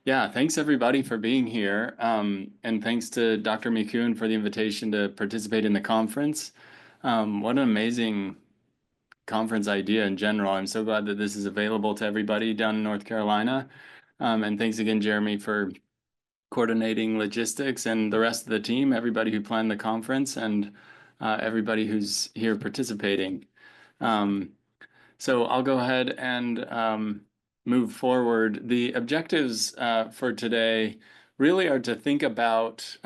Yeah, thanks everybody for being here. And thanks to Dr. McCune for the invitation to participate in the conference. What an amazing conference idea in general. I'm so glad that this is available to everybody down in North Carolina. And thanks again, Jeremy, for coordinating logistics and the rest of the team, everybody who planned the conference, and everybody who's here participating. So I'll go ahead and move forward. The objectives for today really are to think about,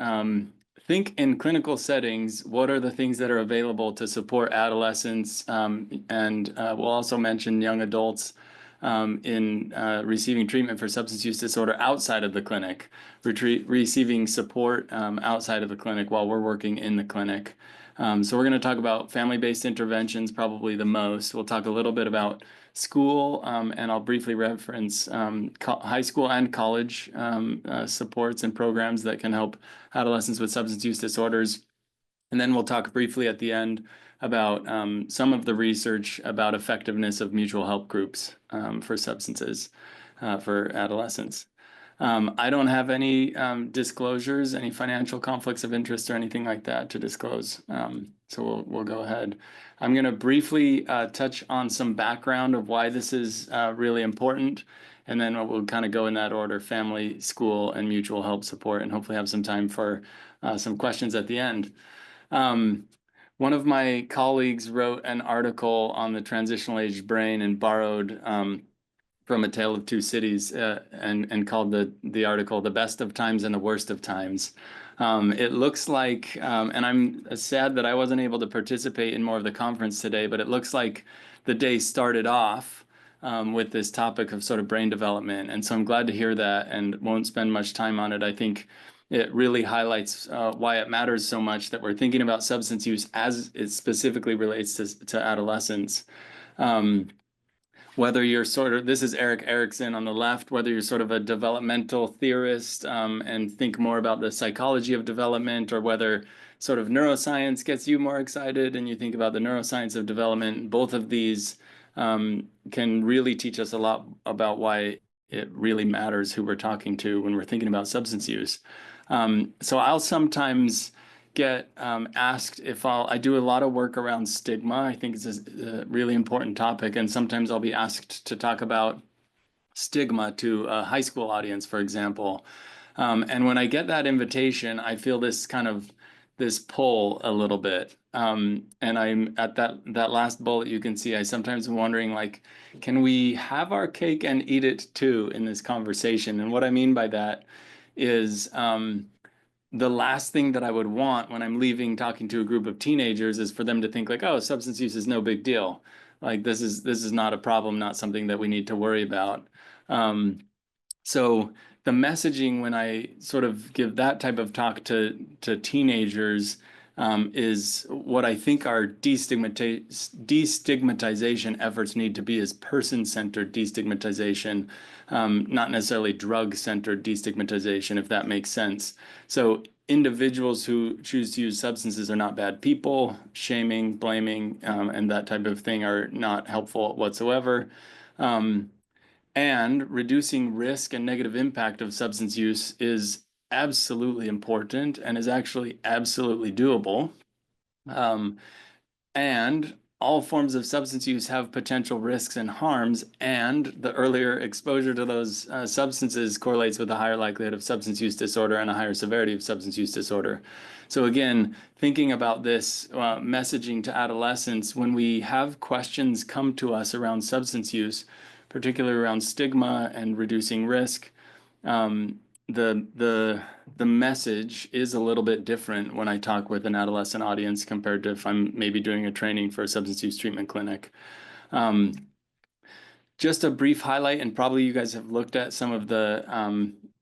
think in clinical settings, what are the things that are available to support adolescents, and we'll also mention young adults in receiving treatment for substance use disorder outside of the clinic, receiving support outside of the clinic while we're working in the clinic. So we're going to talk about family-based interventions, probably the most. We'll talk a little bit about school, and I'll briefly reference high school and college supports and programs that can help adolescents with substance use disorders. And then we'll talk briefly at the end about some of the research about effectiveness of mutual help groups for substances for adolescents. I don't have any disclosures, any financial conflicts of interest or anything like that to disclose. So we'll go ahead. I'm going to briefly touch on some background of why this is really important. And then we'll kind of go in that order: family, school, and mutual help support, and hopefully have some time for some questions at the end. One of my colleagues wrote an article on the transitional age brain and borrowed from A Tale of Two Cities and called the article "The Best of Times and the Worst of Times." It looks like, and I'm sad that I wasn't able to participate in more of the conference today, but it looks like the day started off with this topic of sort of brain development. And so I'm glad to hear that and won't spend much time on it. I think it really highlights why it matters so much that we're thinking about substance use as it specifically relates to adolescence. Whether you're sort of, this is Eric Erickson on the left, whether you're sort of a developmental theorist and think more about the psychology of development, or whether sort of neuroscience gets you more excited and you think about the neuroscience of development, both of these can really teach us a lot about why it really matters who we're talking to when we're thinking about substance use. So I'll sometimes get asked if I do a lot of work around stigma. I think it's a really important topic, and sometimes I'll be asked to talk about stigma to a high school audience, for example. And when I get that invitation, I feel this pull a little bit. And I'm at that last bullet you can see, I sometimes am wondering, like, can we have our cake and eat it too in this conversation? And what I mean by that is the last thing that I would want when I'm leaving talking to a group of teenagers is for them to think like, oh, substance use is no big deal. Like this is not a problem, not something that we need to worry about. So the messaging when I sort of give that type of talk to teenagers is what I think our destigmatization efforts need to be, is person-centered destigmatization, not necessarily drug-centered destigmatization, if that makes sense. So individuals who choose to use substances are not bad people. Shaming, blaming, and that type of thing are not helpful whatsoever. And reducing risk and negative impact of substance use is absolutely important and is actually absolutely doable. And all forms of substance use have potential risks and harms, and the earlier exposure to those substances correlates with a higher likelihood of substance use disorder and a higher severity of substance use disorder. So again, thinking about this messaging to adolescents, when we have questions come to us around substance use, particularly around stigma and reducing risk, the message is a little bit different when I talk with an adolescent audience compared to if I'm maybe doing a training for a substance use treatment clinic. Just a brief highlight, and probably you guys have looked at some of the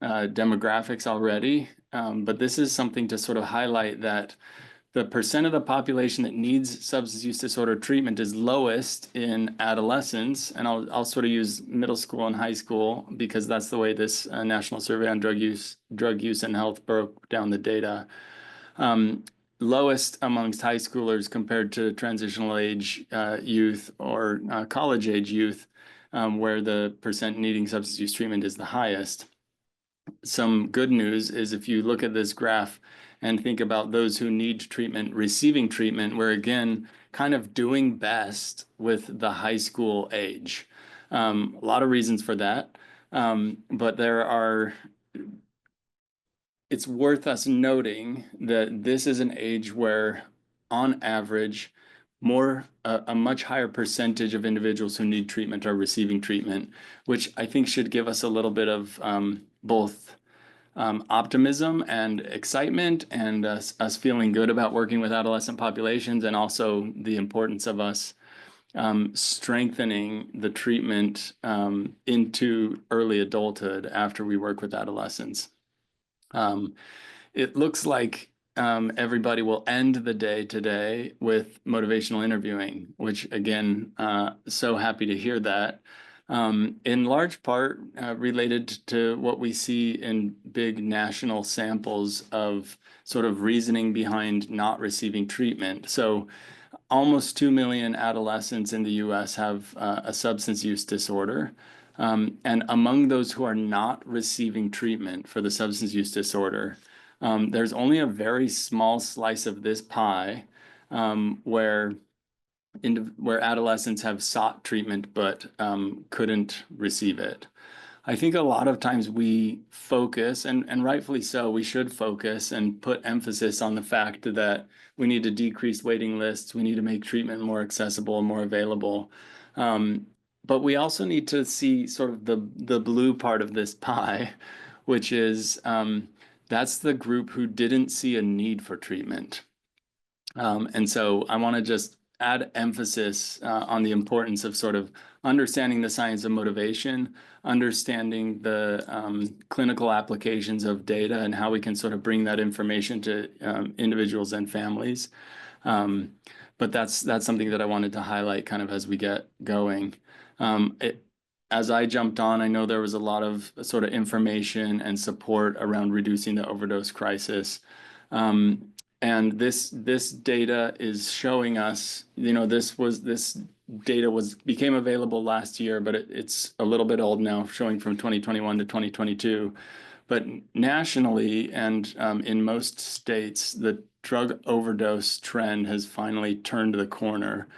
demographics already, but this is something to sort of highlight that the percent of the population that needs substance use disorder treatment is lowest in adolescents, and I'll sort of use middle school and high school because that's the way this National Survey on Drug Use and Health broke down the data. Lowest amongst high schoolers compared to transitional age youth or college age youth. where the percent needing substance use treatment is the highest. Some good news is if you look at this graph and think about those who need treatment, receiving treatment, we're again kind of doing best with the high school age. A lot of reasons for that, but it's worth us noting that this is an age where, on average, a much higher percentage of individuals who need treatment are receiving treatment, which I think should give us a little bit of both optimism and excitement, and us feeling good about working with adolescent populations, and also the importance of us strengthening the treatment into early adulthood after we work with adolescents. It looks like everybody will end the day today with motivational interviewing, which again, so happy to hear that. In large part related to what we see in big national samples of sort of reasoning behind not receiving treatment. So almost 2 million adolescents in the US have a substance use disorder. And among those who are not receiving treatment for the substance use disorder, there's only a very small slice of this pie where adolescents have sought treatment but couldn't receive it. I think a lot of times we focus, and rightfully so, we should focus and put emphasis on the fact that we need to decrease waiting lists, we need to make treatment more accessible and more available. But we also need to see sort of the blue part of this pie, which is that's the group who didn't see a need for treatment. And so I want to just add emphasis on the importance of sort of understanding the science of motivation, understanding the clinical applications of data and how we can sort of bring that information to individuals and families. But that's something that I wanted to highlight kind of as we get going. As I jumped on, I know there was a lot of sort of information and support around reducing the overdose crisis. And this data is showing us, this data became available last year, but it's a little bit old now, showing from 2021 to 2022. But nationally and in most states, the drug overdose trend has finally turned the corner.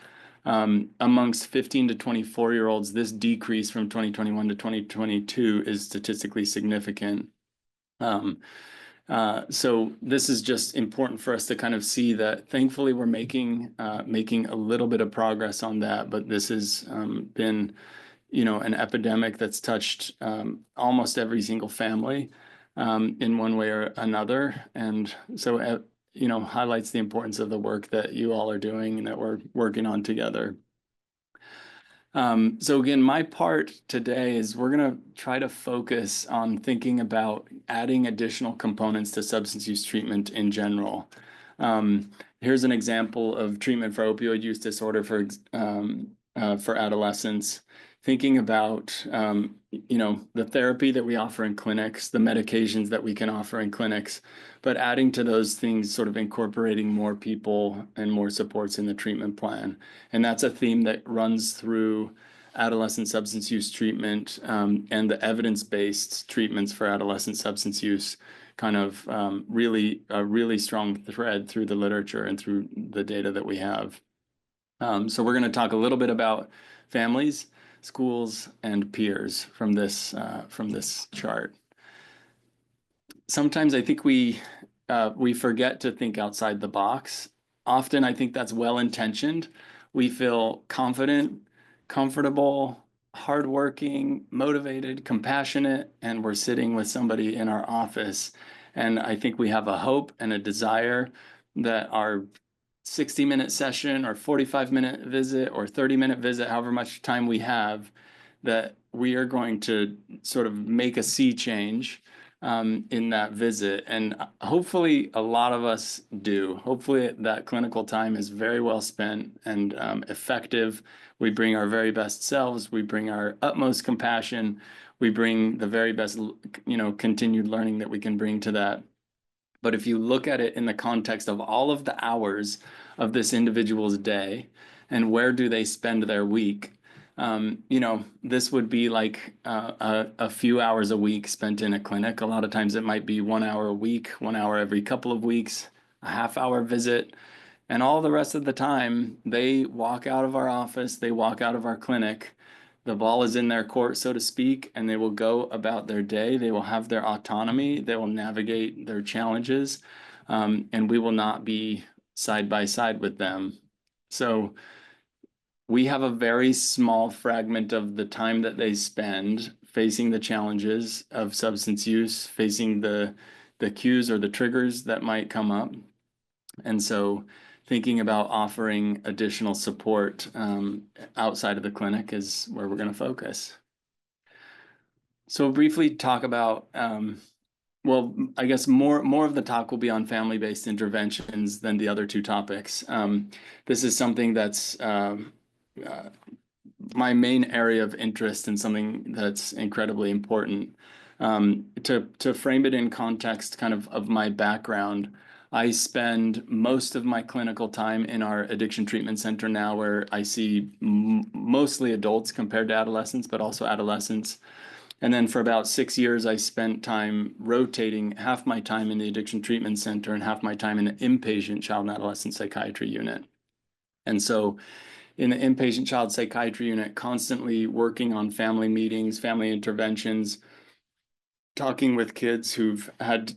Amongst 15 to 24-year-olds, this decrease from 2021 to 2022 is statistically significant. So this is just important for us to kind of see that thankfully we're making a little bit of progress on that, but this has been, an epidemic that's touched almost every single family in one way or another. And so, highlights the importance of the work that you all are doing and that we're working on together. So again, my part today is we're going to try to focus on thinking about adding additional components to substance use treatment in general. Here's an example of treatment for opioid use disorder for adolescents. Thinking about, the therapy that we offer in clinics, the medications that we can offer in clinics, but adding to those things, sort of incorporating more people and more supports in the treatment plan. And that's a theme that runs through adolescent substance use treatment and the evidence-based treatments for adolescent substance use, kind of a really strong thread through the literature and through the data that we have. So we're going to talk a little bit about families, schools, and peers from this chart. Sometimes I think we forget to think outside the box. Often I think that's well-intentioned. We feel confident, comfortable, hardworking, motivated, compassionate, and we're sitting with somebody in our office. And I think we have a hope and a desire that our 60-minute session or 45-minute visit or 30-minute visit, however much time we have, that we are going to sort of make a sea change in that visit. And hopefully a lot of us do. Hopefully that clinical time is very well spent and effective. We bring our very best selves. We bring our utmost compassion. We bring the very best, continued learning that we can bring to that. But if you look at it in the context of all of the hours of this individual's day and where do they spend their week, This would be like a few hours a week spent in a clinic. A lot of times it might be 1 hour a week, 1 hour every couple of weeks, a half-hour visit. And all the rest of the time, they walk out of our office, they walk out of our clinic. The ball is in their court, so to speak, and they will go about their day. They will have their autonomy. They will navigate their challenges, and we will not be side by side with them. So we have a very small fragment of the time that they spend facing the challenges of substance use, facing the cues or the triggers that might come up. And so thinking about offering additional support outside of the clinic is where we're going to focus. So we'll briefly talk about, well, I guess more of the talk will be on family-based interventions than the other two topics. This is something that's my main area of interest and something that's incredibly important. To frame it in context kind of my background, I spend most of my clinical time in our addiction treatment center now, where I see mostly adults compared to adolescents, but also adolescents. And then for about 6 years, I spent time rotating half my time in the addiction treatment center and half my time in the inpatient child and adolescent psychiatry unit. And so in the inpatient child psychiatry unit, constantly working on family meetings, family interventions, talking with kids who've had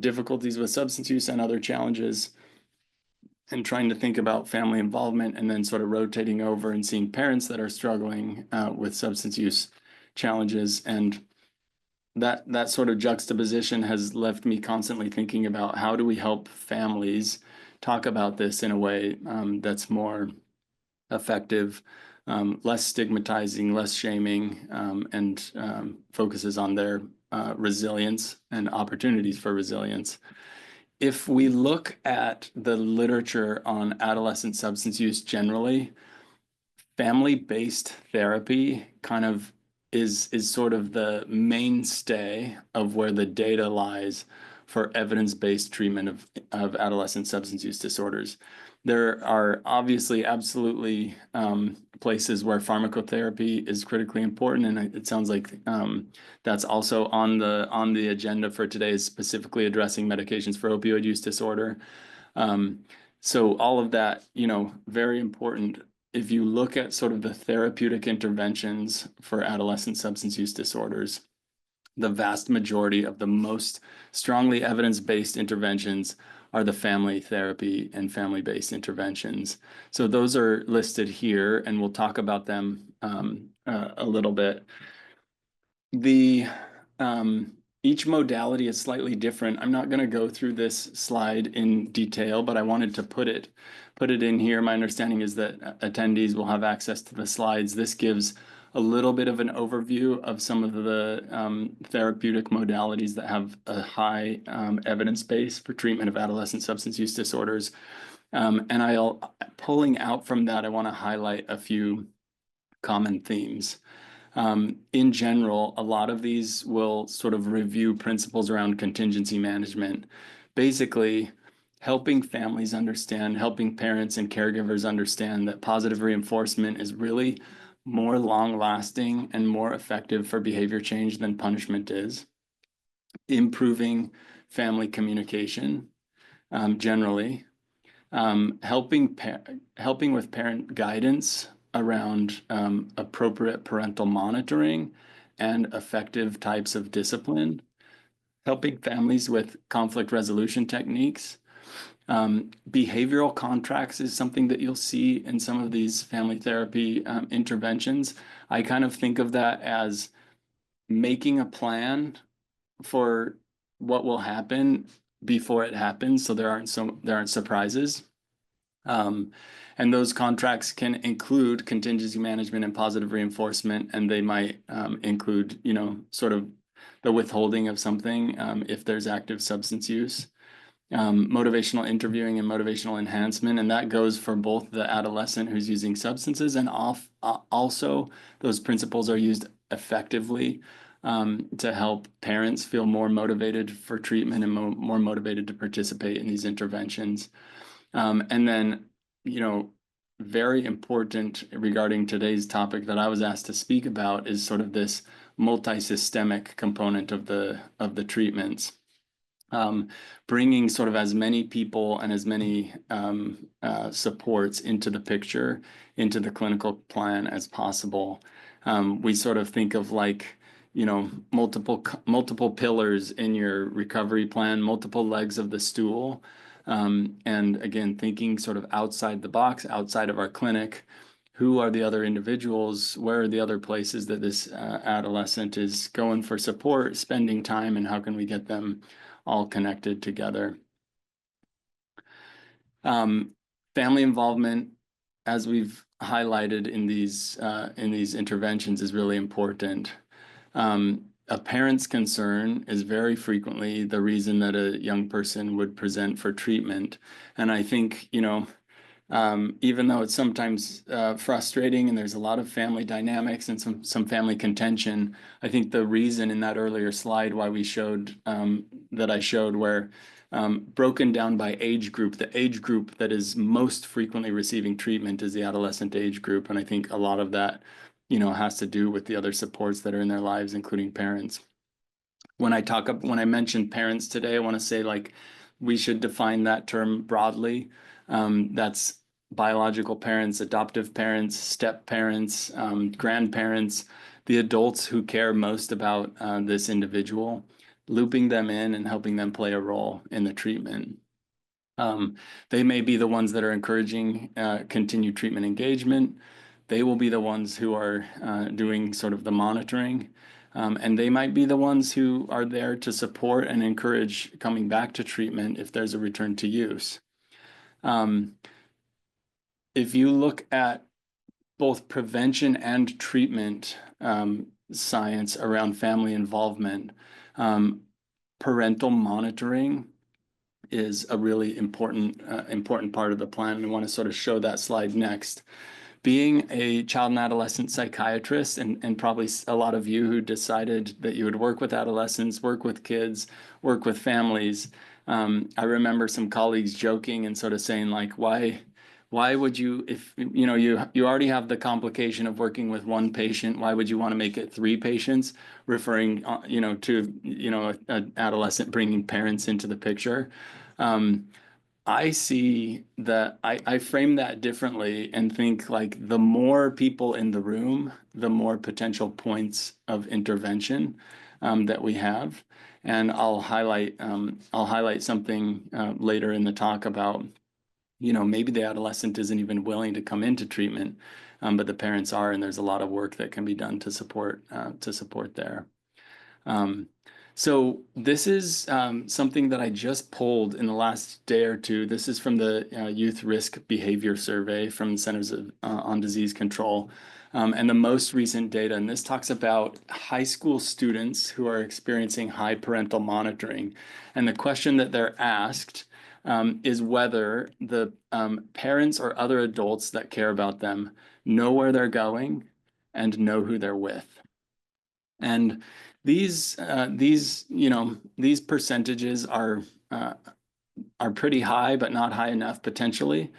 difficulties with substance use and other challenges, and trying to think about family involvement, and then sort of rotating over and seeing parents that are struggling with substance use challenges. And that sort of juxtaposition has left me constantly thinking about how do we help families talk about this in a way that's more effective, less stigmatizing, less shaming, and focuses on their resilience and opportunities for resilience. If we look at the literature on adolescent substance use generally, family-based therapy kind of is sort of the mainstay of where the data lies for evidence-based treatment of adolescent substance use disorders. There are obviously absolutely places where pharmacotherapy is critically important, and it sounds like that's also on the agenda for today, is specifically addressing medications for opioid use disorder. So all of that, very important. If you look at sort of the therapeutic interventions for adolescent substance use disorders, the vast majority of the most strongly evidence-based interventions are the family therapy and family-based interventions. So those are listed here, and we'll talk about them a little bit. Each modality is slightly different. I'm not going to go through this slide in detail, but I wanted to put it in here. My understanding is that attendees will have access to the slides. This gives a little bit of an overview of some of the therapeutic modalities that have a high evidence base for treatment of adolescent substance use disorders. And pulling out from that, I want to highlight a few common themes. In general, a lot of these will sort of review principles around contingency management, basically helping families understand, helping parents and caregivers understand that positive reinforcement is really more long-lasting and more effective for behavior change than punishment is. Improving family communication, generally. Helping with parent guidance around appropriate parental monitoring and effective types of discipline, helping families with conflict resolution techniques. Behavioral contracts is something that you'll see in some of these family therapy interventions. I kind of think of that as making a plan for what will happen before it happens, so there aren't surprises. And those contracts can include contingency management and positive reinforcement, and they might include, sort of the withholding of something if there's active substance use, motivational interviewing and motivational enhancement, and that goes for both the adolescent who's using substances, and also those principles are used effectively to help parents feel more motivated for treatment and more motivated to participate in these interventions. And then, very important regarding today's topic that I was asked to speak about is sort of this multi-systemic component of the treatments. Bringing sort of as many people and as many supports into the picture, into the clinical plan as possible. We sort of think of like, you know, multiple pillars in your recovery plan, multiple legs of the stool. And again, thinking sort of outside the box, outside of our clinic. Who are the other individuals? Where are the other places that this adolescent is going for support, spending time, and how can we get them all connected together? Family involvement, as we've highlighted in these interventions, is really important. A parent's concern is very frequently the reason that a young person would present for treatment. And I think, you know, even though it's sometimes frustrating and there's a lot of family dynamics and some family contention, I think the reason in that earlier slide why we showed that I showed where broken down by age group, the age group that is most frequently receiving treatment is the adolescent age group. And I think a lot of that, you know, has to do with the other supports that are in their lives, including parents. When I mention parents today, I want to say like we should define that term broadly. That's biological parents, adoptive parents, step parents, grandparents, the adults who care most about this individual, looping them in and helping them play a role in the treatment. They may be the ones that are encouraging continued treatment engagement. They will be the ones who are doing sort of the monitoring. And they might be the ones who are there to support and encourage coming back to treatment if there's a return to use. If you look at both prevention and treatment science around family involvement, parental monitoring is a really important part of the plan. And I want to sort of show that slide next. Being a child and adolescent psychiatrist, and probably a lot of you who decided that you would work with adolescents, work with kids, work with families, I remember some colleagues joking and sort of saying like, why would you, if you know you already have the complication of working with one patient, why would you want to make it 3 patients? Referring, you know, to an adolescent bringing parents into the picture. I see that I frame that differently and think like the more people in the room, the more potential points of intervention that we have. And I'll highlight something later in the talk about, you know, maybe the adolescent isn't even willing to come into treatment, but the parents are, and there's a lot of work that can be done to support there. So this is something that I just pulled in the last day or two. This is from the Youth Risk Behavior Survey from the Centers on Disease Control, and the most recent data. And this talks about high school students who are experiencing high parental monitoring. And the question that they're asked is whether the parents or other adults that care about them know where they're going and know who they're with. And these percentages are pretty high, but not high enough potentially.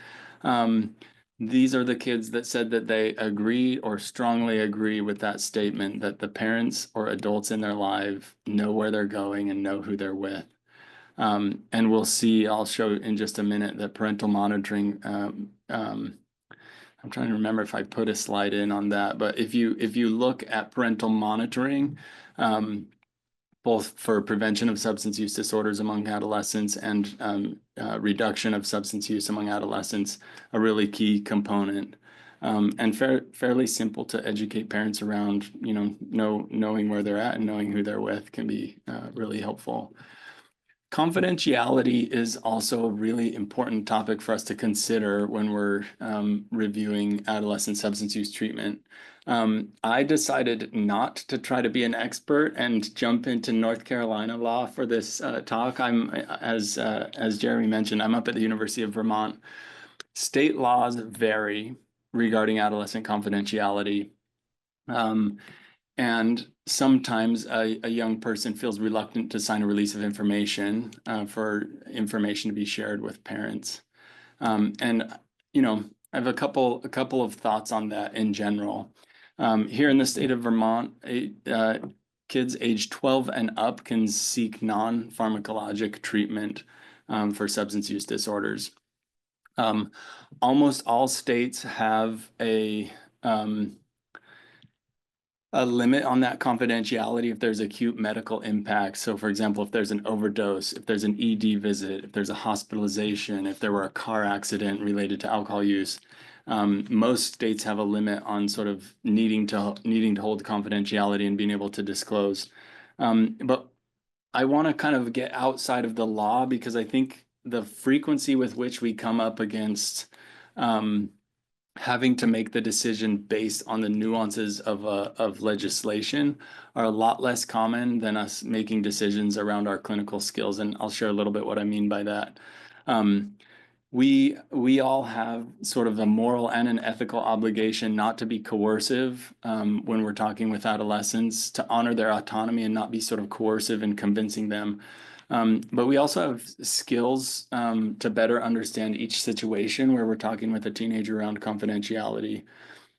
These are the kids that said that they agree or strongly agree with that statement that the parents or adults in their life know where they're going and know who they're with. And we'll see, I'll show in just a minute that parental monitoring, I'm trying to remember if I put a slide in on that, but if you look at parental monitoring, both for prevention of substance use disorders among adolescents and reduction of substance use among adolescents, a really key component. And fairly simple to educate parents around, you know, knowing where they're at and knowing who they're with can be really helpful. Confidentiality is also a really important topic for us to consider when we're reviewing adolescent substance use treatment. I decided not to try to be an expert and jump into North Carolina law for this talk. I'm, as Jeremy mentioned, I'm up at the University of Vermont. State laws vary regarding adolescent confidentiality. And sometimes a young person feels reluctant to sign a release of information for information to be shared with parents. And, you know, I have a couple of thoughts on that in general. Here in the state of Vermont, kids age 12 and up can seek non-pharmacologic treatment for substance use disorders. Um, Almost all states have um, a limit on that confidentiality if there's acute medical impact. So, for example, if there's an overdose, if there's an ED visit, if there's a hospitalization, if there were a car accident related to alcohol use, most states have a limit on sort of needing to hold confidentiality and being able to disclose. But I want to kind of get outside of the law because I think the frequency with which we come up against um, having to make the decision based on the nuances of legislation are a lot less common than us making decisions around our clinical skills. And I'll share a little bit what I mean by that. Um, we all have sort of a moral and an ethical obligation not to be coercive when we're talking with adolescents, to honor their autonomy and not be sort of coercive in convincing them. But we also have skills to better understand each situation where we're talking with a teenager around confidentiality.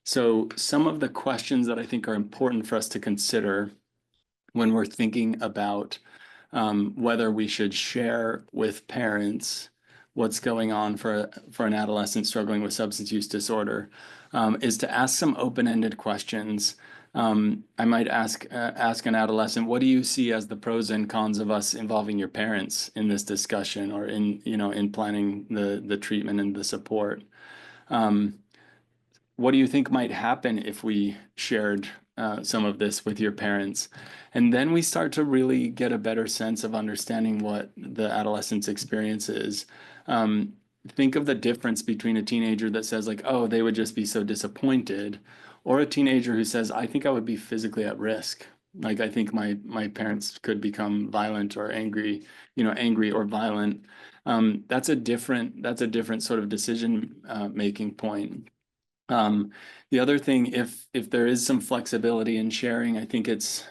So some of the questions that I think are important for us to consider when we're thinking about whether we should share with parents what's going on for an adolescent struggling with substance use disorder, is to ask some open-ended questions. I might ask an adolescent, what do you see as the pros and cons of us involving your parents in this discussion or in planning the treatment and the support? Um, what do you think might happen if we shared some of this with your parents? And then we start to really get a better sense of understanding what the adolescent's experience is. Think of the difference between a teenager that says, like, oh, they would just be so disappointed, or a teenager who says, I think I would be physically at risk. Like, I think my parents could become violent or angry, angry or violent. That's a different sort of decision making point. Um, the other thing, if there is some flexibility in sharing, I think it's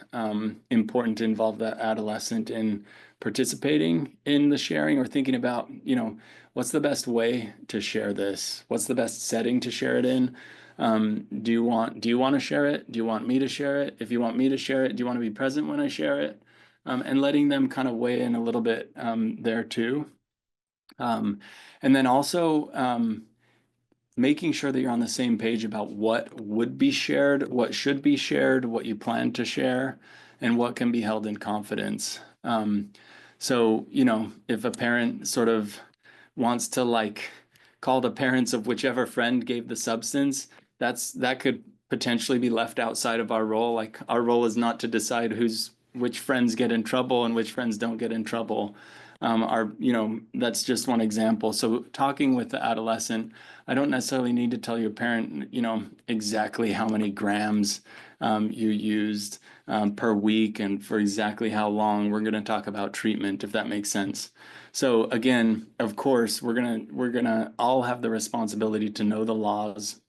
important to involve that adolescent in participating in the sharing or thinking about, what's the best way to share this? What's the best setting to share it in? Do you want to share it? Do you want me to share it? If you want me to share it, do you want to be present when I share it? And letting them kind of weigh in a little bit there too. Um, and then also, making sure that you're on the same page about what would be shared, what should be shared, what you plan to share, and what can be held in confidence. So, if a parent sort of wants to like call the parents of whichever friend gave the substance, that could potentially be left outside of our role. Like our role is not to decide which friends get in trouble and which friends don't get in trouble. That's just one example. So talking with the adolescent, I don't necessarily need to tell your parent, exactly how many grams you used per week and for exactly how long. We're going to talk about treatment, if that makes sense. So again, of course, we're gonna all have the responsibility to know the laws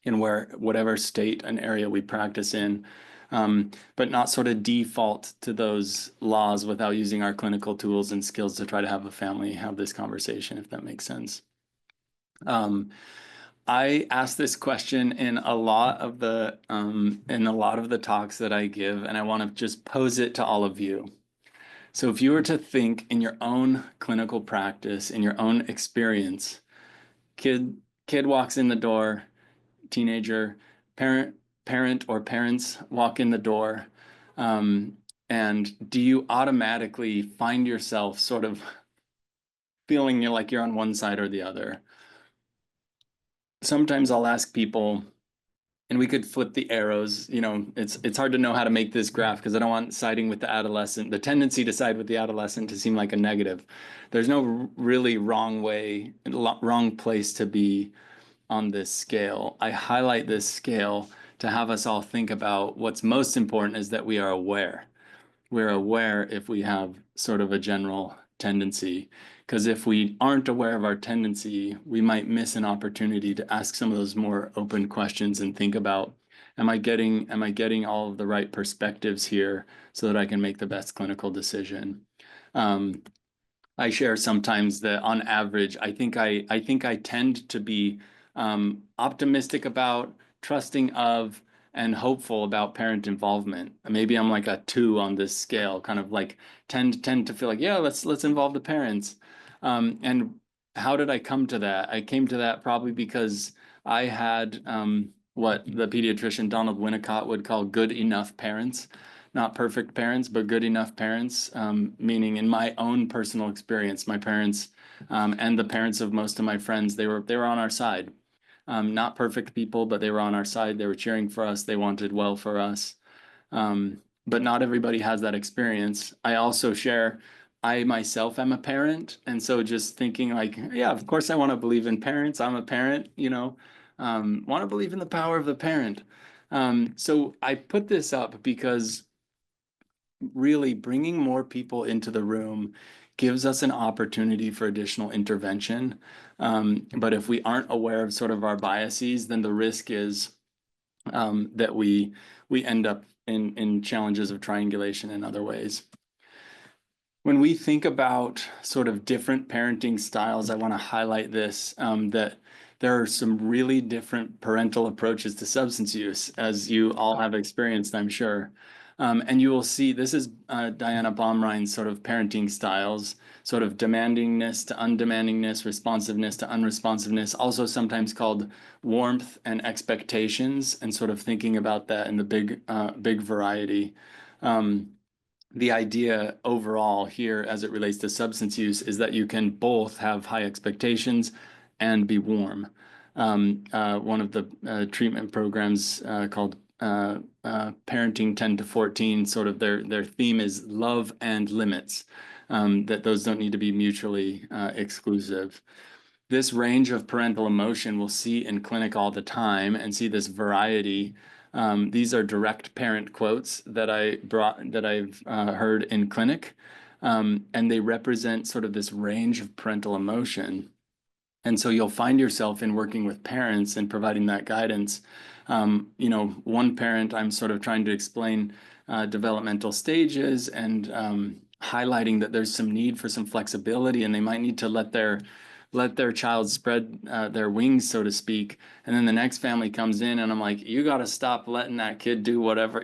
in whatever state and area we practice in, but not sort of default to those laws without using our clinical tools and skills to try to have a family have this conversation, if that makes sense. I ask this question in a lot of the talks that I give, and I want to just pose it to all of you. So if you were to think in your own clinical practice, in your own experience, kid walks in the door, teenager, parent or parents walk in the door, and do you automatically find yourself sort of feeling like you're on one side or the other? Sometimes I'll ask people, and we could flip the arrows. It's hard to know how to make this graph because I don't want siding with the adolescent, the tendency to side with the adolescent to seem like a negative. There's no really wrong place to be on this scale. I highlight this scale to have us all think about what's most important is that we are aware. We're aware if we have sort of a general tendency. Because if we aren't aware of our tendency, we might miss an opportunity to ask some of those more open questions and think about, am I getting all of the right perspectives here so that I can make the best clinical decision? I share sometimes that on average, I think I tend to be optimistic about, trusting of, and hopeful about parent involvement. Maybe I'm like a 2 on this scale, kind of like tend to feel like, yeah, let's involve the parents. And how did I come to that? I came to that probably because I had what the pediatrician Donald Winnicott would call good enough parents. Not perfect parents, but good enough parents, meaning in my own personal experience, my parents and the parents of most of my friends, they were on our side. Not perfect people, but they were on our side. They were cheering for us. They wanted well for us. But not everybody has that experience. I also share, I myself am a parent. And so just thinking like, yeah, of course I want to believe in parents. I'm a parent, want to believe in the power of the parent. So I put this up because really bringing more people into the room gives us an opportunity for additional intervention. But if we aren't aware of sort of our biases, then the risk is that we end up in challenges of triangulation in other ways. When we think about sort of different parenting styles, I want to highlight this, that there are some really different parental approaches to substance use, as you all have experienced, I'm sure. And you will see this is Diana Baumrein's sort of parenting styles, sort of demandingness to undemandingness, responsiveness to unresponsiveness, also sometimes called warmth and expectations, and sort of thinking about that in the big variety. The idea overall here as it relates to substance use is that you can both have high expectations and be warm. One of the treatment programs called Parenting 10 to 14, sort of their theme is love and limits, that those don't need to be mutually exclusive. This range of parental emotion we'll see in clinic all the time and see this variety. These are direct parent quotes that I've heard in clinic, and they represent sort of this range of parental emotion. And so you'll find yourself in working with parents and providing that guidance. One parent, I'm sort of trying to explain developmental stages and highlighting that there's some need for some flexibility, and they might need to let their child spread their wings, so to speak. And then the next family comes in and I'm like, you got to stop letting that kid do whatever,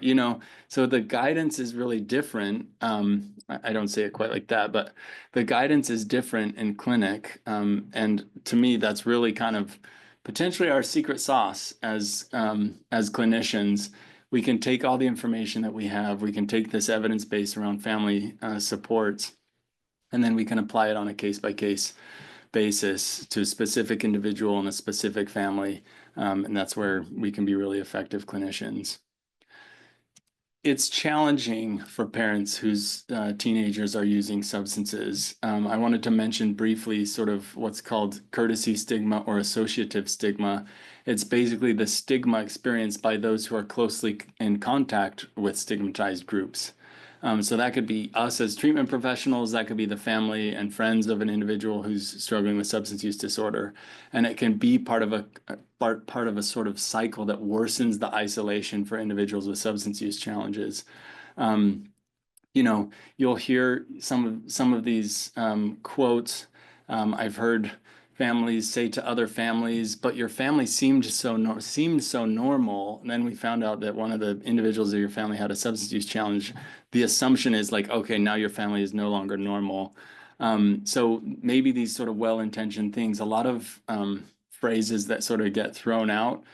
So the guidance is really different. I don't say it quite like that, but the guidance is different in clinic. And to me, that's really kind of potentially our secret sauce as clinicians. We can take all the information that we have, we can take this evidence base around family supports, and then we can apply it on a case-by-case basis to a specific individual and a specific family. And that's where we can be really effective clinicians. It's challenging for parents whose teenagers are using substances. I wanted to mention briefly sort of what's called courtesy stigma or associative stigma. It's basically the stigma experienced by those who are closely in contact with stigmatized groups. So that could be us as treatment professionals, that could be the family and friends of an individual who's struggling with substance use disorder. And it can be part of a sort of cycle that worsens the isolation for individuals with substance use challenges. You'll hear some of these quotes. I've heard families say to other families, but your family seemed so normal. And then we found out that one of the individuals of your family had a substance use challenge. The assumption is like, okay, now your family is no longer normal. So maybe these sort of well-intentioned things, a lot of phrases that sort of get thrown out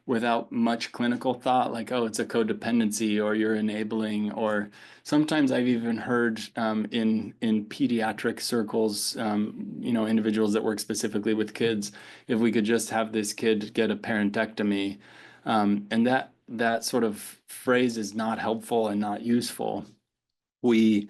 without much clinical thought, like, oh, it's a codependency, or you're enabling, or sometimes I've even heard in pediatric circles, individuals that work specifically with kids, if we could just have this kid get a parentectomy, and that sort of phrase is not helpful and not useful. We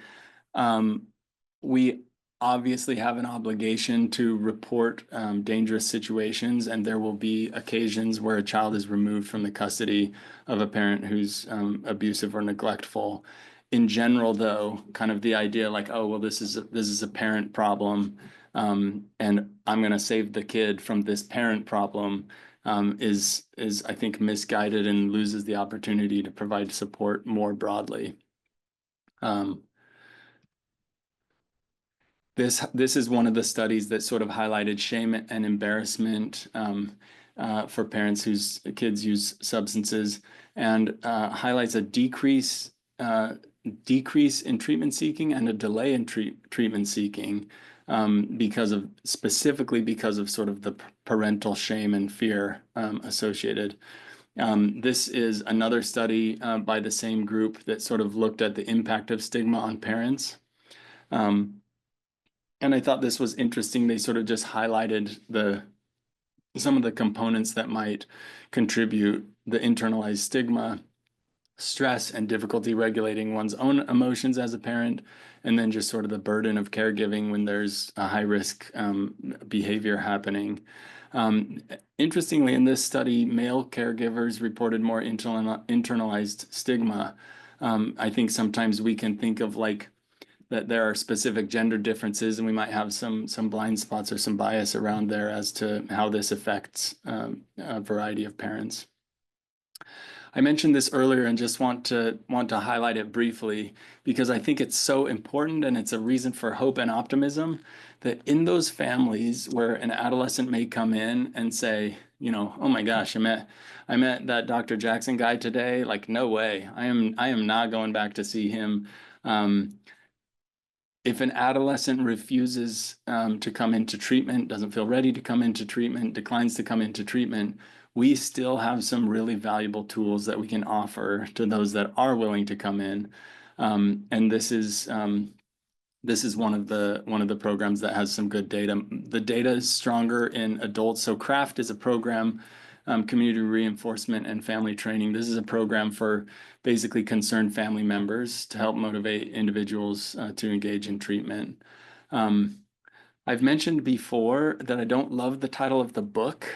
we obviously have an obligation to report dangerous situations, and there will be occasions where a child is removed from the custody of a parent who's abusive or neglectful. In general, though, kind of the idea like, oh, well, this is a parent problem, and I'm going to save the kid from this parent problem, is I think misguided and loses the opportunity to provide support more broadly. This is one of the studies that sort of highlighted shame and embarrassment for parents whose kids use substances, and highlights a decrease in treatment seeking and a delay in treatment seeking specifically because of sort of the parental shame and fear associated. This is another study by the same group that sort of looked at the impact of stigma on parents. And I thought this was interesting. They sort of just highlighted some of the components that might contribute: the internalized stigma, stress, and difficulty regulating one's own emotions as a parent, and then just sort of the burden of caregiving when there's a high risk behavior happening. Interestingly, in this study, male caregivers reported more internalized stigma. I think sometimes we can think of like that there are specific gender differences, and we might have some blind spots or some bias around there as to how this affects a variety of parents. I mentioned this earlier and just want to highlight it briefly because I think it's so important, and it's a reason for hope and optimism that in those families where an adolescent may come in and say, you know, oh my gosh, I met that Dr. Jackson guy today. Like, no way. I am not going back to see him. If an adolescent refuses to come into treatment, doesn't feel ready to come into treatment, declines to come into treatment, we still have some really valuable tools that we can offer to those that are willing to come in. And this is one of the programs that has some good data. The data is stronger in adults. So CRAFT is a program, community reinforcement and family training. This is a program for basically concerned family members to help motivate individuals to engage in treatment. I've mentioned before that I don't love the title of the book,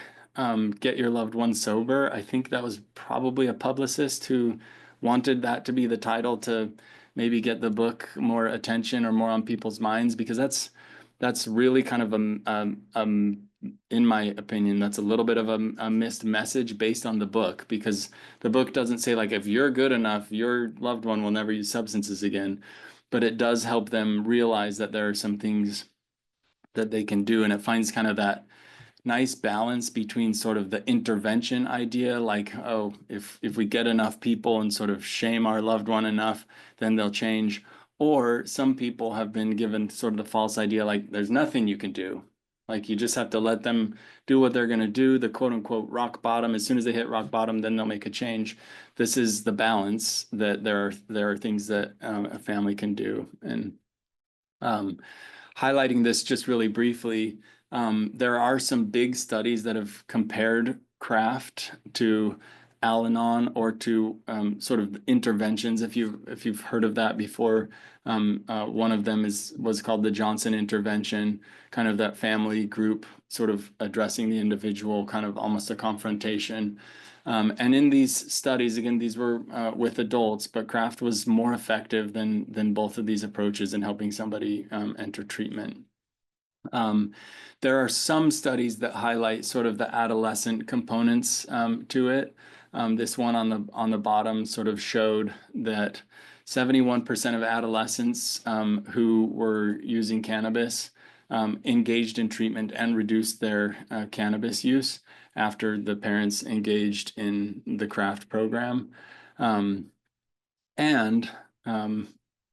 Get Your Loved One Sober. I think that was probably a publicist who wanted that to be the title to maybe get the book more attention or more on people's minds, because that's really kind of in my opinion, that's a little bit of a missed message based on the book, because the book doesn't say like, if you're good enough, your loved one will never use substances again, but it does help them realize that there are some things that they can do, and it finds kind of that nice balance between sort of the intervention idea, like, oh, if we get enough people and sort of shame our loved one enough, then they'll change. Or some people have been given sort of the false idea, like there's nothing you can do. Like you just have to let them do what they're going to do, the quote unquote rock bottom. As soon as they hit rock bottom, then they'll make a change. This is the balance that there are things that a family can do. And highlighting this just really briefly, there are some big studies that have compared CRAFT to Al-Anon or to sort of interventions. If you've heard of that before, one of them was called the Johnson intervention, kind of that family group sort of addressing the individual, kind of almost a confrontation. And in these studies, again, these were with adults, but CRAFT was more effective than both of these approaches in helping somebody enter treatment. There are some studies that highlight sort of the adolescent components to it. This one on the bottom sort of showed that 71% of adolescents who were using cannabis engaged in treatment and reduced their cannabis use after the parents engaged in the CRAFT program. And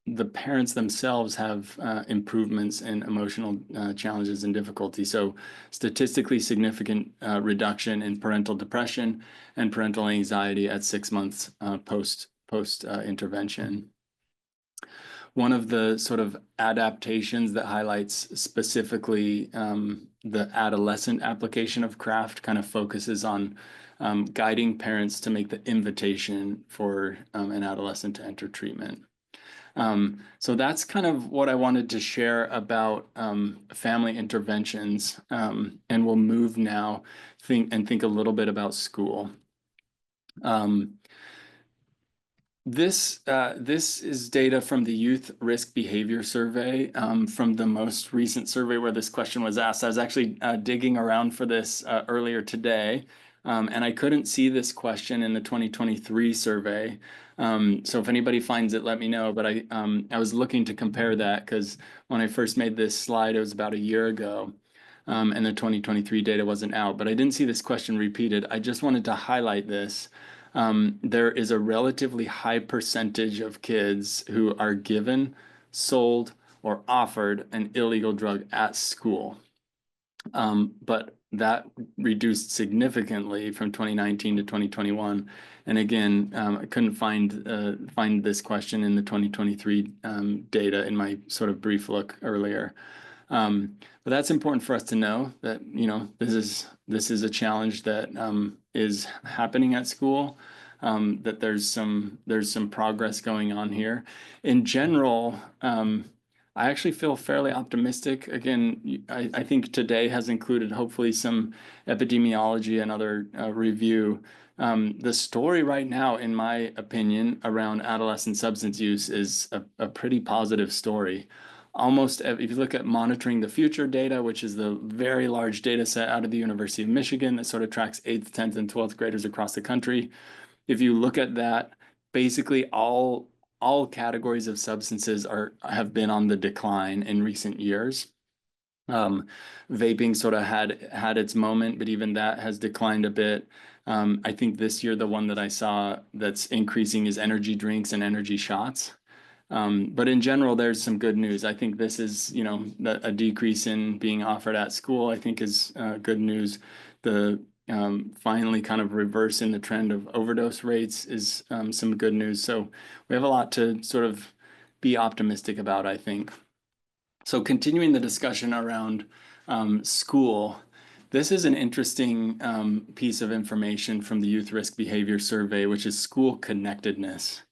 the parents themselves have improvements in emotional challenges and difficulty. So statistically significant reduction in parental depression and parental anxiety at 6 months post intervention. One of the sort of adaptations that highlights specifically the adolescent application of CRAFT kind of focuses on guiding parents to make the invitation for an adolescent to enter treatment. So that's kind of what I wanted to share about family interventions, and we'll move now think a little bit about school. This is data from the Youth Risk Behavior Survey, from the most recent survey where this question was asked. I was actually digging around for this earlier today. And I couldn't see this question in the 2023 survey. So if anybody finds it, let me know. But I was looking to compare that because when I first made this slide, it was about a year ago, and the 2023 data wasn't out. But I didn't see this question repeated. I just wanted to highlight this. There is a relatively high percentage of kids who are given, sold, or offered an illegal drug at school. But that reduced significantly from 2019 to 2021. And again, I couldn't find this question in the 2023 data in my sort of brief look earlier. But that's important for us to know that, this is a challenge that is happening at school, that there's some progress going on here. In general, I actually feel fairly optimistic. Again, I think today has included hopefully some epidemiology and other review. The story right now, in my opinion, around adolescent substance use is a pretty positive story. If you look at Monitoring the Future data, which is the very large data set out of the University of Michigan that sort of tracks 8th, 10th, and 12th graders across the country, if you look at that, basically all categories of substances have been on the decline in recent years. Vaping sort of had its moment, but even that has declined a bit. I think this year the one that I saw that's increasing is energy drinks and energy shots. But in general, there's some good news. I think this is, a decrease in being offered at school, I think is good news. The finally kind of reversing the trend of overdose rates is some good news. So we have a lot to sort of be optimistic about, I think. So continuing the discussion around school, this is an interesting piece of information from the Youth Risk Behavior Survey, which is school connectedness.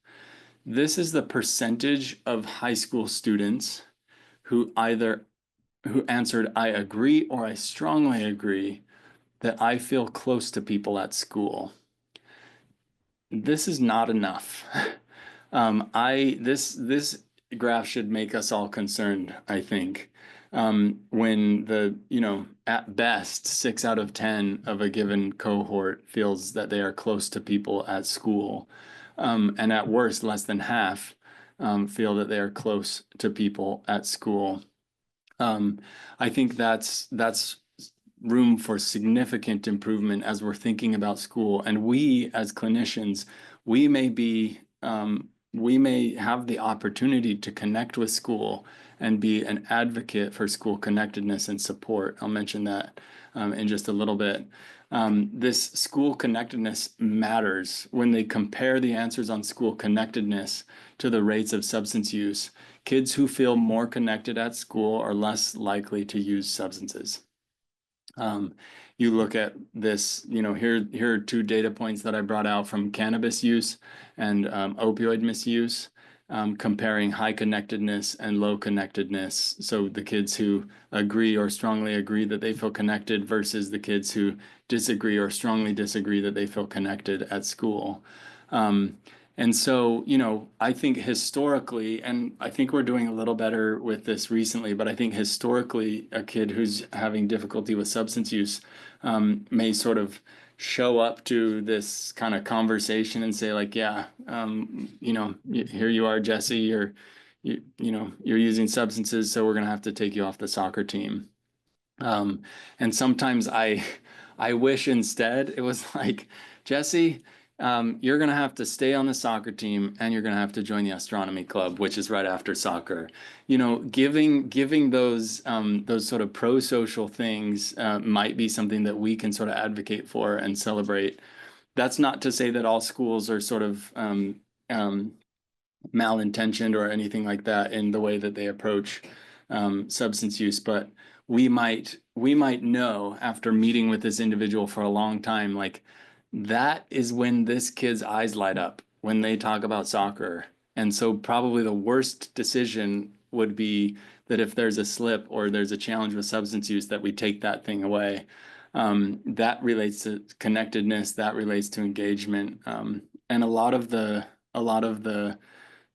This is the percentage of high school students who answered, I agree or I strongly agree that I feel close to people at school. This is not enough. This graph should make us all concerned, I think. When at best, 6 out of 10 of a given cohort feels that they are close to people at school. And at worst, less than half feel that they are close to people at school. I think that's room for significant improvement as we're thinking about school. And we, as clinicians, we may have the opportunity to connect with school and be an advocate for school connectedness and support. I'll mention that in just a little bit. This school connectedness matters. When they compare the answers on school connectedness to the rates of substance use, kids who feel more connected at school are less likely to use substances. You look at this, here are 2 data points that I brought out from cannabis use and opioid misuse, comparing high connectedness and low connectedness. So the kids who agree or strongly agree that they feel connected versus the kids who disagree or strongly disagree that they feel connected at school. And so, I think historically, and I think we're doing a little better with this recently, but I think historically, a kid who's having difficulty with substance use may sort of show up to this kind of conversation and say like, yeah, here you are, Jesse, you're using substances, so we're going to have to take you off the soccer team. And sometimes I wish instead it was like, Jesse, you're going to have to stay on the soccer team and you're going to have to join the astronomy club, which is right after soccer. Giving those sort of pro-social things might be something that we can sort of advocate for and celebrate. That's not to say that all schools are sort of malintentioned or anything like that in the way that they approach substance use, but we might know after meeting with this individual for a long time, like, that is when this kid's eyes light up when they talk about soccer. And so probably the worst decision would be that if there's a slip or there's a challenge with substance use, that we take that thing away. That relates to connectedness, that relates to engagement. And a lot of the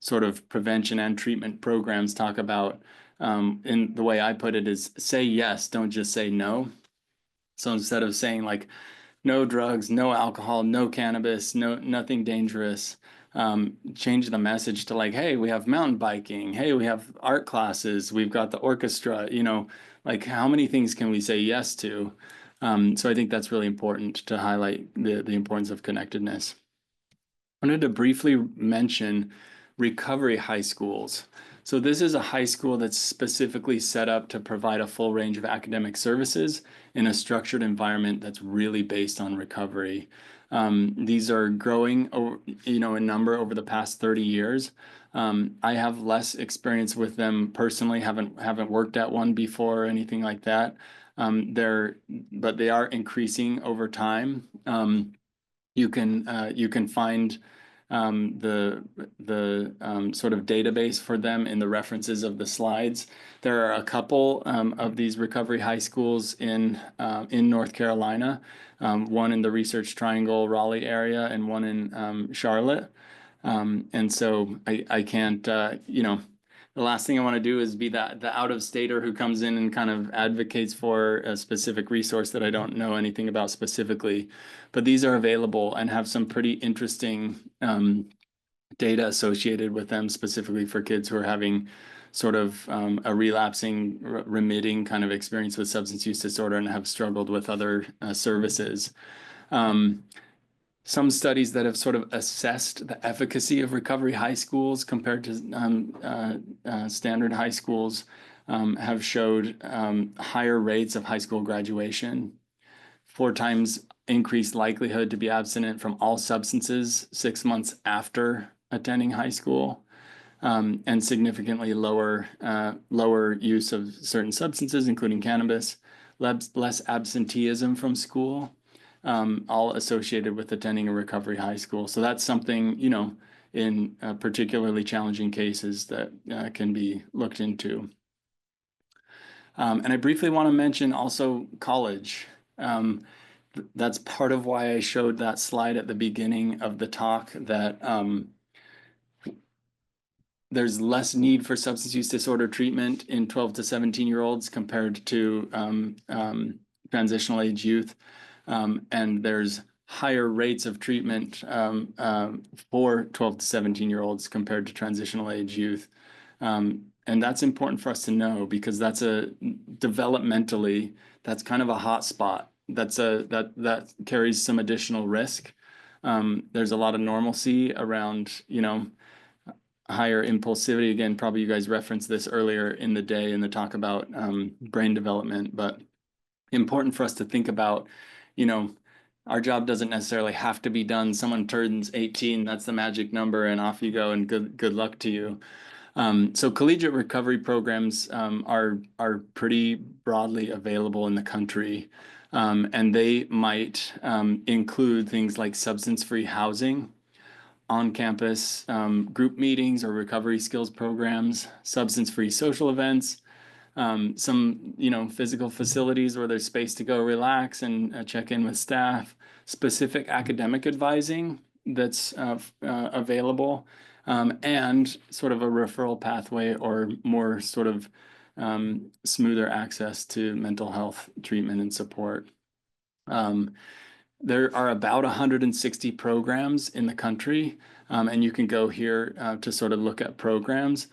sort of prevention and treatment programs talk about, in the way I put it is say yes, don't just say no. So instead of saying like, no drugs, no alcohol, no cannabis, nothing dangerous. Change the message to like, hey, we have mountain biking, hey, we have art classes, we've got the orchestra, like how many things can we say yes to? So I think that's really important to highlight the importance of connectedness. I wanted to briefly mention recovery high schools. So this is a high school that's specifically set up to provide a full range of academic services in a structured environment that's really based on recovery. These are growing, in number over the past 30 years. I have less experience with them personally, haven't worked at one before or anything like that. But they are increasing over time. You can find the sort of database for them in the references of the slides. There are a couple of these recovery high schools in North Carolina, one in the Research Triangle, Raleigh area, and one in Charlotte. And so I can't, the last thing I want to do is be the out-of-stater who comes in and kind of advocates for a specific resource that I don't know anything about specifically. But these are available and have some pretty interesting data associated with them, specifically for kids who are having sort of a relapsing, remitting kind of experience with substance use disorder and have struggled with other services. Some studies that have sort of assessed the efficacy of recovery high schools compared to standard high schools have showed higher rates of high school graduation, 4 times increased likelihood to be abstinent from all substances 6 months after attending high school, and significantly lower use of certain substances, including cannabis, less absenteeism from school, all associated with attending a recovery high school. So that's something, in particularly challenging cases that can be looked into. And I briefly want to mention also college. That's part of why I showed that slide at the beginning of the talk, that there's less need for substance use disorder treatment in 12 to 17-year-olds compared to transitional age youth. And there's higher rates of treatment for 12 to 17-year-olds compared to transitional age youth. And that's important for us to know, because developmentally, that's kind of a hot spot. That carries some additional risk. There's a lot of normalcy around, higher impulsivity. Again, probably you guys referenced this earlier in the day in the talk about brain development, but important for us to think about, our job doesn't necessarily have to be done. Someone turns 18, that's the magic number, and off you go, and good luck to you. So collegiate recovery programs are pretty broadly available in the country, and they might include things like substance-free housing, on-campus group meetings or recovery skills programs, substance-free social events, some physical facilities where there's space to go relax and check in with staff, specific academic advising that's available, and sort of a referral pathway or more sort of smoother access to mental health treatment and support. There are about 160 programs in the country, and you can go here to sort of look at programs.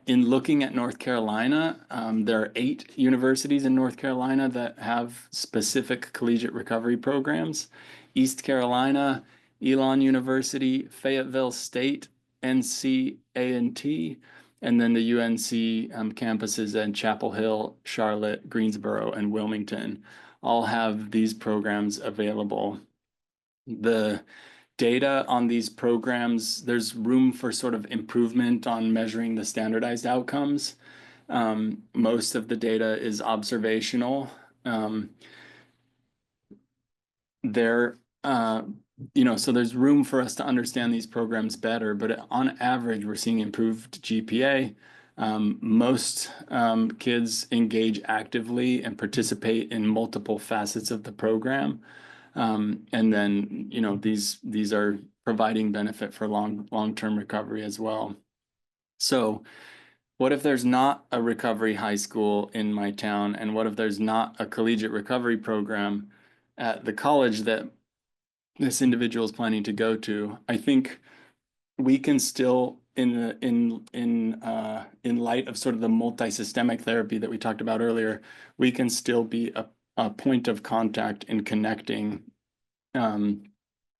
In looking at North Carolina, there are 8 universities in North Carolina that have specific collegiate recovery programs: East Carolina, Elon University, Fayetteville State, NC A&T, and then the UNC campuses in Chapel Hill, Charlotte, Greensboro, and Wilmington all have these programs available. The data on these programs, there's room for sort of improvement on measuring the standardized outcomes. Most of the data is observational. So there's room for us to understand these programs better, but on average, we're seeing improved GPA. Most kids engage actively and participate in multiple facets of the program. And then, these are providing benefit for long-term recovery as well. So what if there's not a recovery high school in my town? And what if there's not a collegiate recovery program at the college that this individual is planning to go to. I think we can still, in light of sort of the multi-systemic therapy that we talked about earlier, we can still be a point of contact um,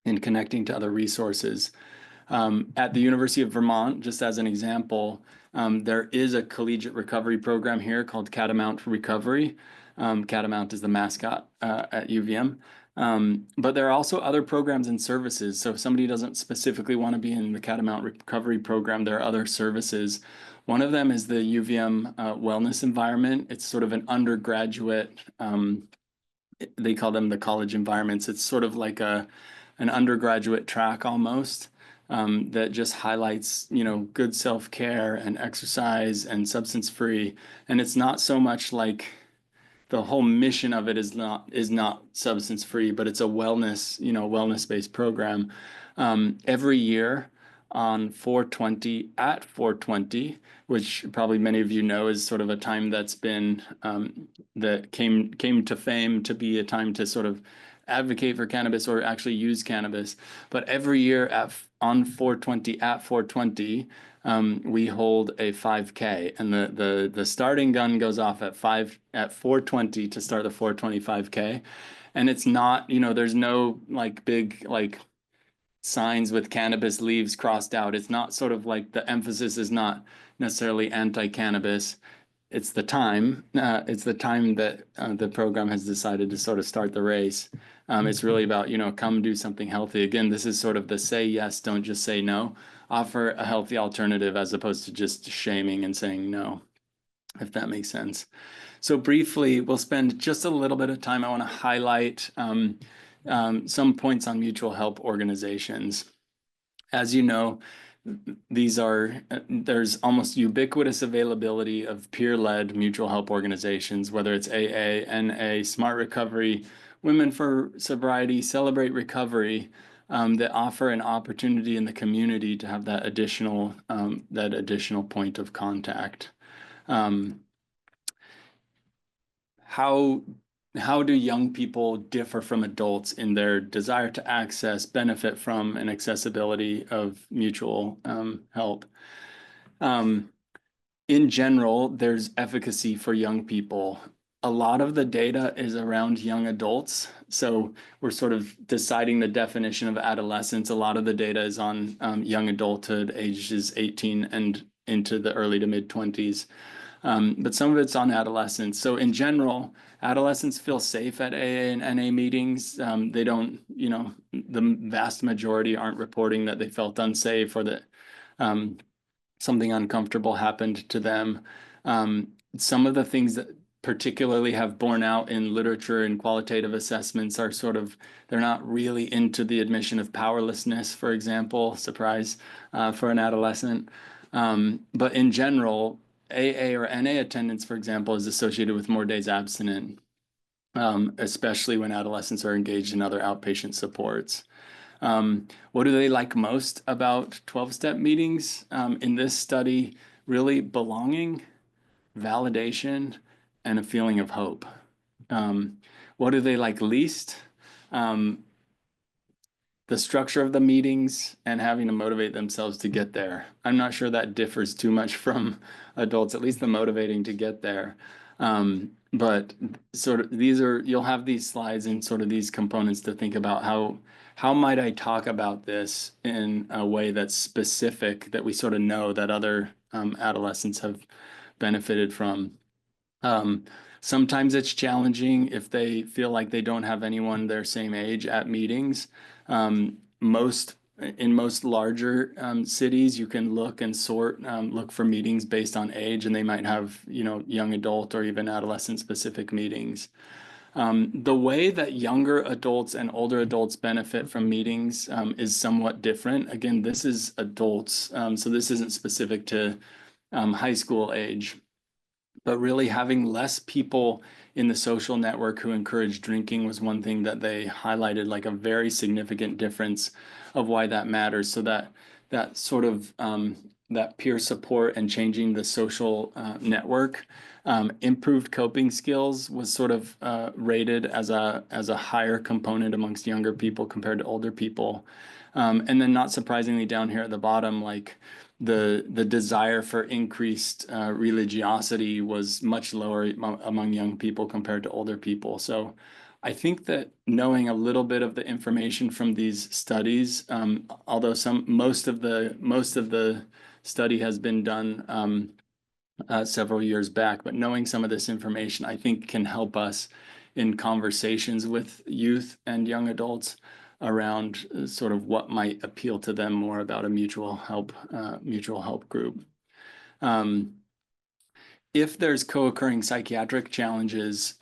in connecting to other resources. At the University of Vermont, just as an example, there is a collegiate recovery program here called Catamount Recovery. Catamount is the mascot at UVM. But there are also other programs and services. So if somebody doesn't specifically want to be in the Catamount Recovery program, there are other services. One of them is the UVM wellness environment. It's sort of an undergraduate, they call them the college environments. It's sort of like an undergraduate track almost. That just highlights, good self-care and exercise and substance-free. And it's not so much like the whole mission of it is not substance-free, but it's a wellness-based program. Every year on 420 at 420, which probably many of you know is sort of a time that's been that came to fame to be a time to sort of advocate for cannabis or actually use cannabis. But every year on 420 at 420, we hold a 5K, and the starting gun goes off at 420 to start the 420 5K, and it's not, there's no like big like signs with cannabis leaves crossed out. It's not sort of like the emphasis is not necessarily anti-cannabis. It's the time. It's the time that the program has decided to sort of start the race. It's really about, come do something healthy. Again, this is sort of the say yes, don't just say no. Offer a healthy alternative as opposed to just shaming and saying no, if that makes sense. So briefly, we'll spend just a little bit of time. I want to highlight some points on mutual help organizations. As you know, there's almost ubiquitous availability of peer-led mutual help organizations, whether it's AA, NA, Smart Recovery, Women for Sobriety, Celebrate Recovery, that offer an opportunity in the community to have that additional point of contact. How do young people differ from adults in their desire to access, benefit from, and accessibility of mutual help? In general, there's efficacy for young people. A lot of the data is around young adults. So we're sort of deciding the definition of adolescence. A lot of the data is on young adulthood, ages 18 and into the early to mid 20s. But some of it's on adolescents. So in general, adolescents feel safe at AA and NA meetings. They don't, the vast majority aren't reporting that they felt unsafe or that something uncomfortable happened to them. Some of the things that particularly have borne out in literature and qualitative assessments are sort of, they're not really into the admission of powerlessness, for example, surprise for an adolescent. But in general, AA or NA attendance, for example, is associated with more days abstinent, especially when adolescents are engaged in other outpatient supports. What do they like most about 12-step meetings? In this study, really belonging, validation, and a feeling of hope. What do they like least? The structure of the meetings and having to motivate themselves to get there. I'm not sure that differs too much from adults, at least the motivating to get there. But sort of you'll have these slides and sort of these components to think about how might I talk about this in a way that's specific, that we sort of know that other adolescents have benefited from. Sometimes it's challenging if they feel like they don't have anyone their same age at meetings. In most larger cities, you can look and look for meetings based on age, and they might have, young adult or even adolescent specific meetings. The way that younger adults and older adults benefit from meetings is somewhat different. Again, this is adults, so this isn't specific to high school age. But really having less people in the social network who encourage drinking was one thing that they highlighted, like a very significant difference of why that matters. So that sort of that peer support and changing the social network. Improved coping skills was sort of rated as a higher component amongst younger people compared to older people. And then not surprisingly down here at the bottom, like the desire for increased religiosity was much lower among young people compared to older people. So I think that knowing a little bit of the information from these studies, although most of the study has been done several years back, but knowing some of this information, I think, can help us in conversations with youth and young adults around sort of what might appeal to them more about a mutual help group. If there's co-occurring psychiatric challenges,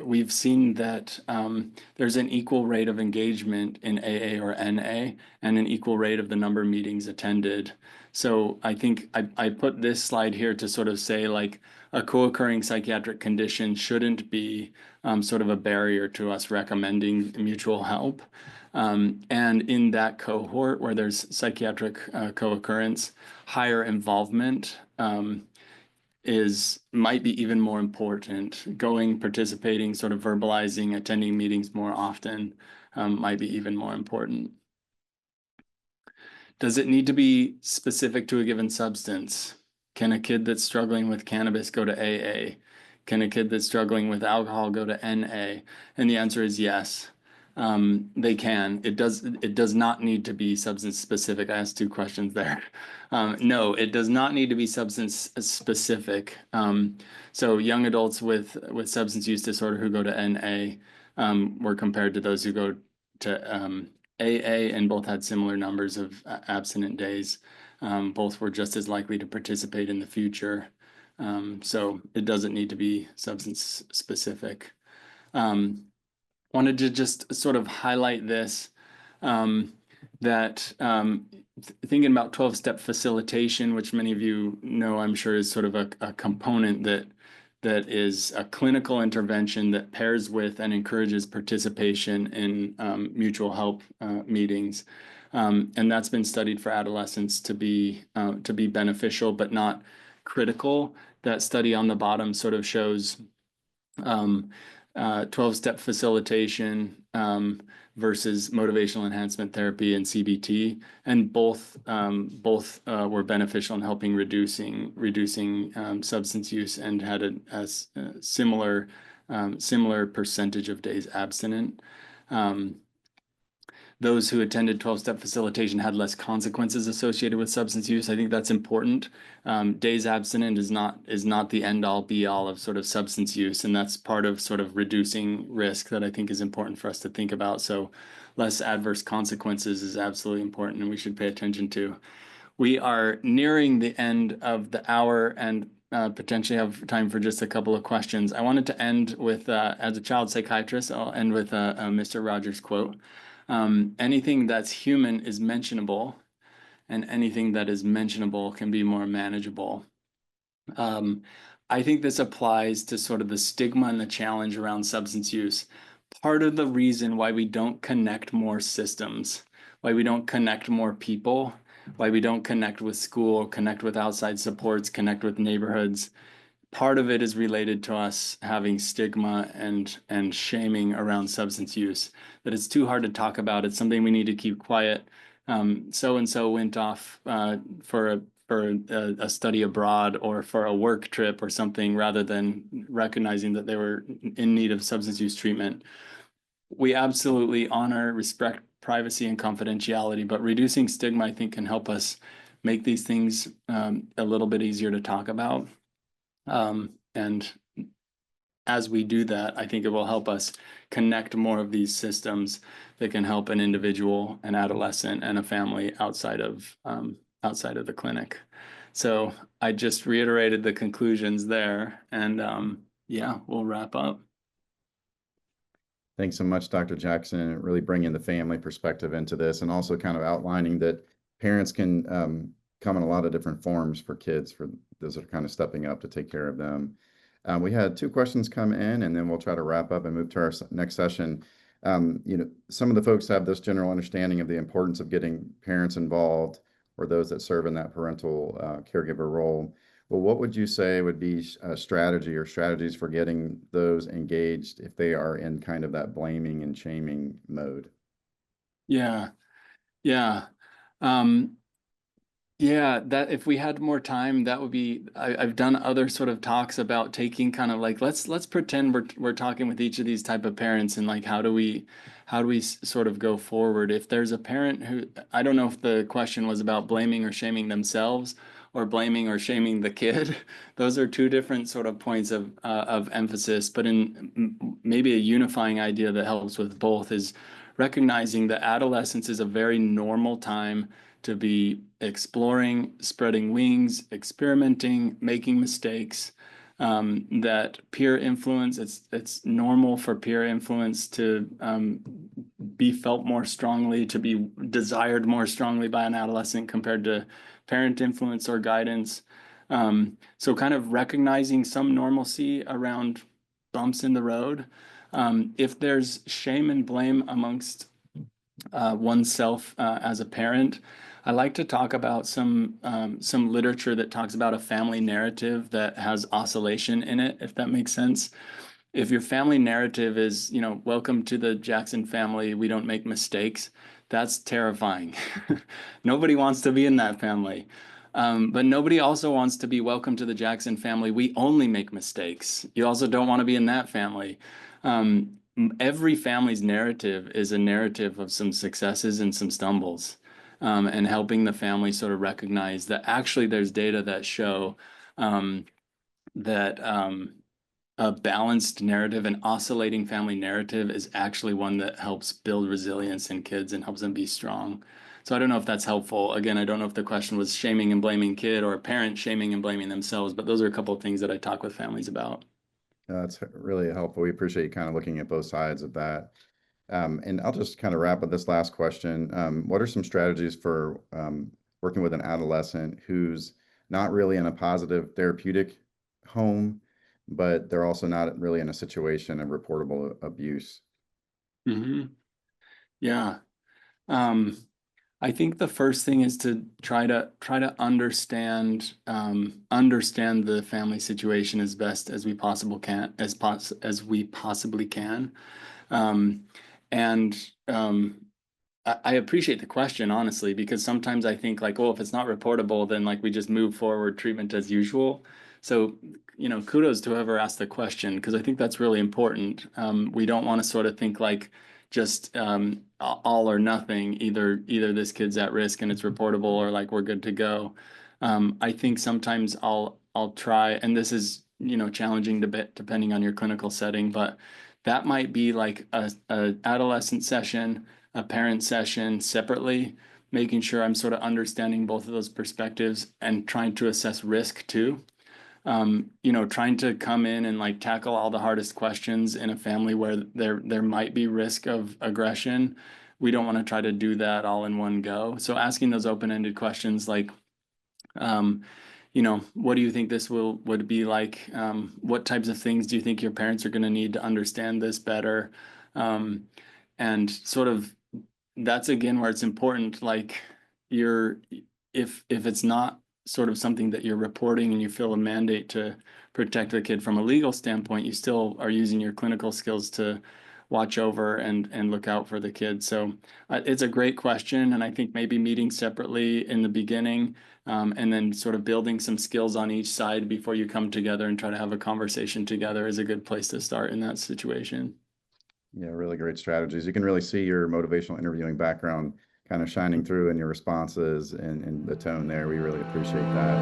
we've seen that there's an equal rate of engagement in AA or NA and an equal rate of the number of meetings attended. So I think I put this slide here to sort of say, like, a co-occurring psychiatric condition shouldn't be sort of a barrier to us recommending mutual help. And in that cohort where there's psychiatric co-occurrence, higher involvement might be even more important. Going, participating, sort of verbalizing, attending meetings more often might be even more important. Does it need to be specific to a given substance? Can a kid that's struggling with cannabis go to AA? Can a kid that's struggling with alcohol go to NA? And the answer is yes. They can. It does not need to be substance specific. I asked two questions there. No, it does not need to be substance specific. So young adults with substance use disorder who go to NA were compared to those who go to AA, and both had similar numbers of abstinent days. Both were just as likely to participate in the future. So it doesn't need to be substance specific. Wanted to just sort of highlight this, that thinking about 12-step facilitation, which many of you know, I'm sure, is sort of a component that is a clinical intervention that pairs with and encourages participation in mutual help meetings. And that's been studied for adolescents to be beneficial, but not critical. That study on the bottom sort of shows 12-step facilitation versus motivational enhancement therapy and CBT, and both were beneficial in helping reducing substance use and had a similar percentage of days abstinent. Those who attended 12-step facilitation had less consequences associated with substance use. I think that's important. Days abstinent is not the end-all be-all of sort of substance use, and that's part of sort of reducing risk that I think is important for us to think about. So less adverse consequences is absolutely important, and we should pay attention to. We are nearing the end of the hour and potentially have time for just a couple of questions. I wanted to end with, as a child psychiatrist, I'll end with a Mr. Rogers quote. Anything that's human is mentionable, and anything that is mentionable can be more manageable. I think this applies to sort of the stigma and the challenge around substance use. Part of the reason why we don't connect more systems, why we don't connect more people, why we don't connect with school, connect with outside supports, connect with neighborhoods, part of it is related to us having stigma and shaming around substance use, that it's too hard to talk about. It's something we need to keep quiet. So-and-so went off for a study abroad or for a work trip or something, rather than recognizing that they were in need of substance use treatment. We absolutely honor, respect privacy and confidentiality, but reducing stigma, I think, can help us make these things a little bit easier to talk about. And as we do that, I think it will help us connect more of these systems that can help an individual, an adolescent, and a family outside of the clinic. So I just reiterated the conclusions there, and yeah, we'll wrap up. Thanks so much, Dr. Jackson, really bringing the family perspective into this, and also kind of outlining that parents can come in a lot of different forms for kids, for those that are kind of stepping up to take care of them. We had two questions come in, and then we'll try to wrap up and move to our next session. Some of the folks have this general understanding of the importance of getting parents involved or those that serve in that parental caregiver role. Well, what would you say would be a strategy or strategies for getting those engaged if they are in kind of that blaming and shaming mode? Yeah. Yeah. Um, Yeah, that if we had more time, that would be. I've done other sort of talks about taking kind of like let's pretend we're talking with each of these type of parents and like how do we sort of go forward? If there's a parent who I don't know if the question was about blaming or shaming themselves or blaming or shaming the kid. Those are two different sort of points of emphasis, but maybe a unifying idea that helps with both is recognizing that adolescence is a very normal time to be exploring, spreading wings, experimenting, making mistakes. That peer influence, it's normal for peer influence to be felt more strongly, to be desired more strongly by an adolescent compared to parent influence or guidance. So kind of recognizing some normalcy around bumps in the road. If there's shame and blame amongst oneself as a parent. I like to talk about some literature that talks about a family narrative that has oscillation in it, if that makes sense. If your family narrative is, welcome to the Jackson family, we don't make mistakes, that's terrifying. Nobody wants to be in that family. But nobody also wants to be welcome to the Jackson family. We only make mistakes. You also don't want to be in that family. Every family's narrative is a narrative of some successes and some stumbles, and helping the family sort of recognize that actually there's data that show that a balanced narrative, an oscillating family narrative is actually one that helps build resilience in kids and helps them be strong. So I don't know if that's helpful. Again, I don't know if the question was shaming and blaming kid or a parent shaming and blaming themselves, but those are a couple of things that I talk with families about. That's really helpful. We appreciate you kind of looking at both sides of that. And I'll just kind of wrap with this last question. What are some strategies for working with an adolescent who's not really in a positive therapeutic home, but they're also not really in a situation of reportable abuse? Hmm. Yeah. Um, I think the first thing is to try to understand the family situation as best as we possible can as we possibly can. Um, and I appreciate the question, honestly, because sometimes I think like, oh, if it's not reportable, then like we just move forward treatment as usual. So, kudos to whoever asked the question, because I think that's really important. We don't want to sort of think like just all or nothing. Either this kid's at risk and it's reportable, or like we're good to go. I think sometimes I'll try, and this is challenging a bit depending on your clinical setting, but that might be like a adolescent session, a parent session separately, making sure I'm sort of understanding both of those perspectives and trying to assess risk too. Trying to come in and like tackle all the hardest questions in a family where there might be risk of aggression. We don't want to try to do that all in one go. So asking those open-ended questions like, um, what do you think this would be like? What types of things do you think your parents are going to need to understand this better? Um, and sort of that's again where it's important, like you're if it's not sort of something that you're reporting and you feel a mandate to protect the kid from a legal standpoint, you still are using your clinical skills to watch over and look out for the kid. So it's a great question, and I think maybe meeting separately in the beginning, and then sort of building some skills on each side before you come together and try to have a conversation together is a good place to start in that situation. Yeah, really great strategies. You can really see your motivational interviewing background kind of shining through in your responses and the tone there. We really appreciate that.